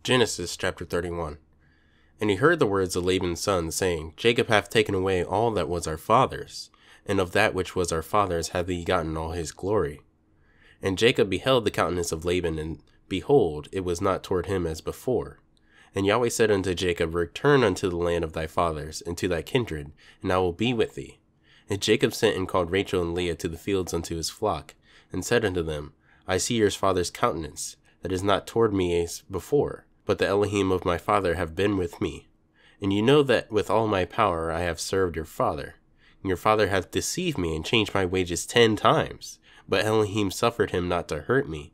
Genesis chapter 31. And he heard the words of Laban's son, saying, Jacob hath taken away all that was our father's, and of that which was our father's hath he gotten all his glory. And Jacob beheld the countenance of Laban, and behold, it was not toward him as before. And Yahweh said unto Jacob, Return unto the land of thy fathers, and to thy kindred, and I will be with thee. And Jacob sent and called Rachel and Leah to the fields unto his flock, and said unto them, I see your father's countenance, that is not toward me as before, but the Elohim of my father have been with me. And you know that with all my power I have served your father. And your father hath deceived me, and changed my wages 10 times. But Elohim suffered him not to hurt me.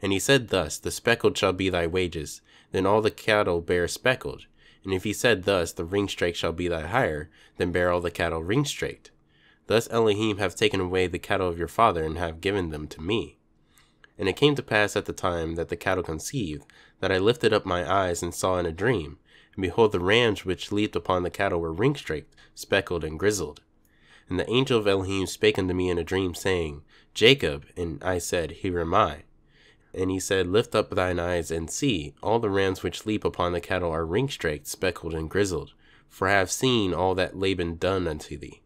And he said thus, The speckled shall be thy wages. Then all the cattle bear speckled. And if he said thus, The ringstrake shall be thy hire, then bear all the cattle ringstraked. Thus Elohim hath taken away the cattle of your father, and have given them to me. And it came to pass at the time that the cattle conceived, that I lifted up my eyes and saw in a dream, and behold, the rams which leaped upon the cattle were ringstraked, speckled, and grizzled. And the angel of Elohim spake unto me in a dream, saying, Jacob. And I said, Here am I. And he said, Lift up thine eyes, and see, all the rams which leap upon the cattle are ringstraked, speckled, and grizzled, for I have seen all that Laban done unto thee.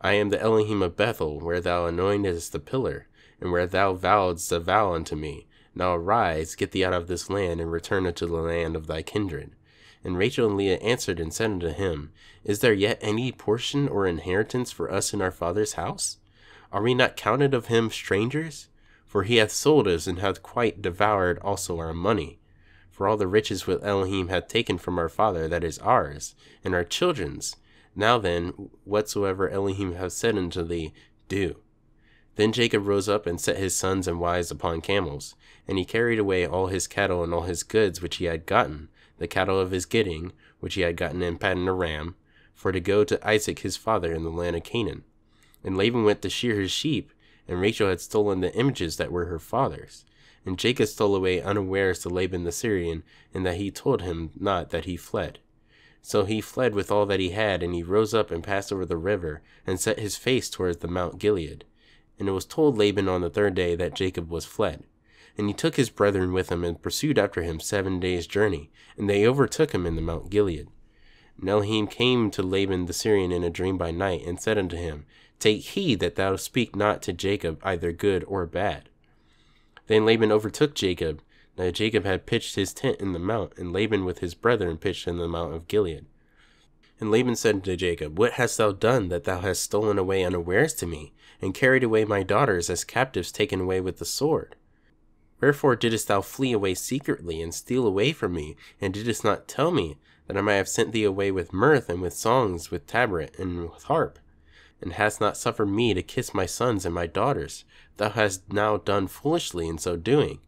I am the Elohim of Bethel, where thou anointedst the pillar, and where thou vowedst a vow unto me. Now arise, get thee out of this land, and return unto the land of thy kindred. And Rachel and Leah answered and said unto him, Is there yet any portion or inheritance for us in our father's house? Are we not counted of him strangers? For he hath sold us, and hath quite devoured also our money. For all the riches which Elohim hath taken from our father, that is ours, and our children's. Now then, whatsoever Elohim hath said unto thee, do. Then Jacob rose up and set his sons and wives upon camels, and he carried away all his cattle and all his goods which he had gotten, the cattle of his getting, which he had gotten in Paddan Aram, for to go to Isaac his father in the land of Canaan. And Laban went to shear his sheep, and Rachel had stolen the images that were her father's. And Jacob stole away unawares to Laban the Syrian, and that he told him not that he fled. So he fled with all that he had, and he rose up and passed over the river, and set his face towards the Mount Gilead. And it was told Laban on the 3rd day that Jacob was fled. And he took his brethren with him, and pursued after him 7 days' journey, and they overtook him in the Mount Gilead. And Elohim came to Laban the Syrian in a dream by night, and said unto him, Take heed that thou speak not to Jacob either good or bad. Then Laban overtook Jacob. Now Jacob had pitched his tent in the mount, and Laban with his brethren pitched in the mount of Gilead. And Laban said unto Jacob, What hast thou done, that thou hast stolen away unawares to me, and carried away my daughters as captives taken away with the sword? Wherefore didst thou flee away secretly, and steal away from me, and didst not tell me, that I might have sent thee away with mirth, and with songs, with tabret, and with harp? And hast not suffered me to kiss my sons and my daughters? Thou hast now done foolishly in so doing.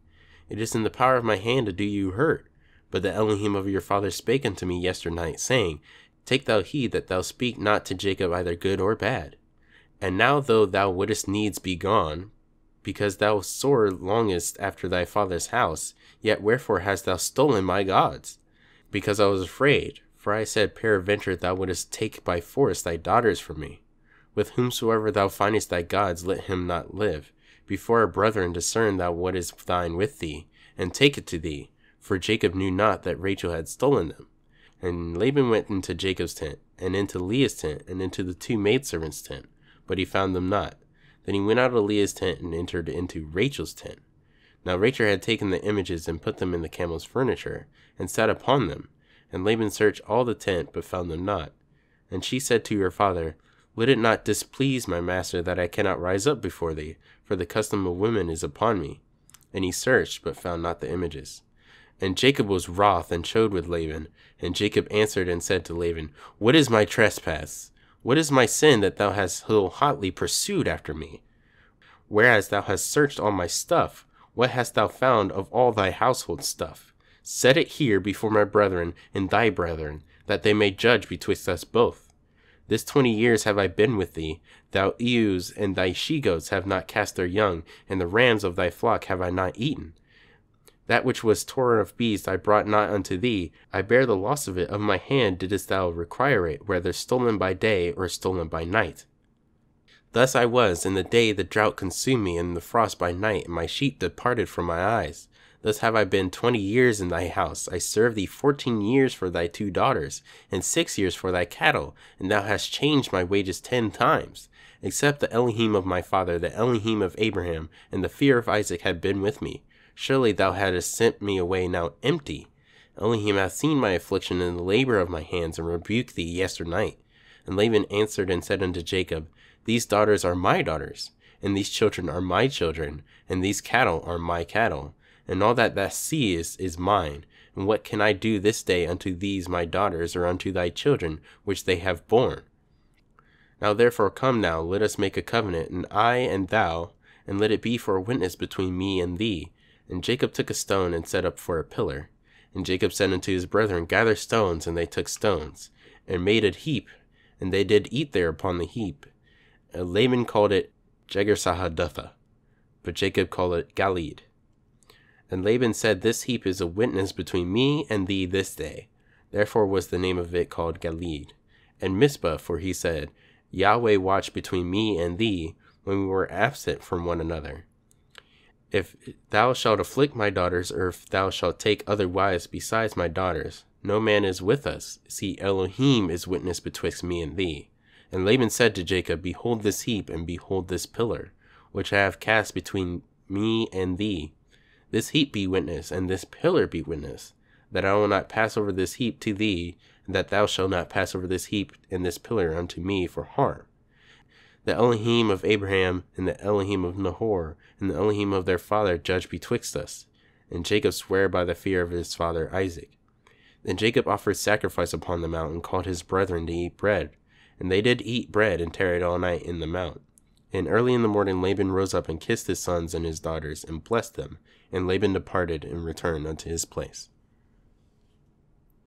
It is in the power of my hand to do you hurt. But the Elohim of your father spake unto me yesternight, saying, Take thou heed that thou speak not to Jacob either good or bad. And now though thou wouldest needs be gone, because thou sore longest after thy father's house, yet wherefore hast thou stolen my gods? Because I was afraid, for I said, Peradventure thou wouldest take by force thy daughters from me. With whomsoever thou findest thy gods, let him not live. Before our brethren discern thou what is thine with thee, and take it to thee. For Jacob knew not that Rachel had stolen them. And Laban went into Jacob's tent, and into Leah's tent, and into the 2 maidservants' tent, but he found them not. Then he went out of Leah's tent, and entered into Rachel's tent. Now Rachel had taken the images, and put them in the camel's furniture, and sat upon them. And Laban searched all the tent, but found them not. And she said to her father, Let it not displease my master that I cannot rise up before thee, for the custom of women is upon me. And he searched, but found not the images. And Jacob was wroth, and chode with Laban. And Jacob answered and said to Laban, What is my trespass? What is my sin that thou hast so hotly pursued after me? Whereas thou hast searched all my stuff, what hast thou found of all thy household stuff? Set it here before my brethren and thy brethren, that they may judge betwixt us both. This 20 years have I been with thee. Thou ewes and thy she-goats have not cast their young, and the rams of thy flock have I not eaten. That which was torn of beasts I brought not unto thee. I bear the loss of it of my hand didst thou require it, whether stolen by day or stolen by night. Thus I was in the day the drought consumed me, and the frost by night, and my sheep departed from my eyes. Thus have I been 20 years in thy house. I served thee 14 years for thy 2 daughters, and 6 years for thy cattle, and thou hast changed my wages 10 times. Except the Elohim of my father, the Elohim of Abraham, and the fear of Isaac had been with me, surely thou hadst sent me away now empty. Elohim hath seen my affliction and the labor of my hands, and rebuked thee yesternight. And Laban answered and said unto Jacob, These daughters are my daughters, and these children are my children, and these cattle are my cattle, and all that thou seest is mine. And what can I do this day unto these my daughters, or unto thy children, which they have borne? Now therefore come now, let us make a covenant, and I and thou, and let it be for a witness between me and thee. And Jacob took a stone, and set up for a pillar. And Jacob said unto his brethren, Gather stones, and they took stones, and made a heap, and they did eat there upon the heap. And Laban called it Jegar-sahadutha, but Jacob called it Galeed. And Laban said, This heap is a witness between me and thee this day. Therefore was the name of it called Galeed. And Mizpah, for he said, Yahweh watched between me and thee, when we were absent from one another. If thou shalt afflict my daughters, or if thou shalt take other wives besides my daughters, no man is with us. See, Elohim is witness betwixt me and thee. And Laban said to Jacob, Behold this heap, and behold this pillar, which I have cast between me and thee. This heap be witness, and this pillar be witness, that I will not pass over this heap to thee, and that thou shalt not pass over this heap and this pillar unto me for harm. The Elohim of Abraham, and the Elohim of Nahor, and the Elohim of their father judge betwixt us. And Jacob sware by the fear of his father Isaac. Then Jacob offered sacrifice upon the mount, and called his brethren to eat bread. And they did eat bread, and tarried all night in the mount. And early in the morning Laban rose up, and kissed his sons and his daughters, and blessed them. And Laban departed, and returned unto his place.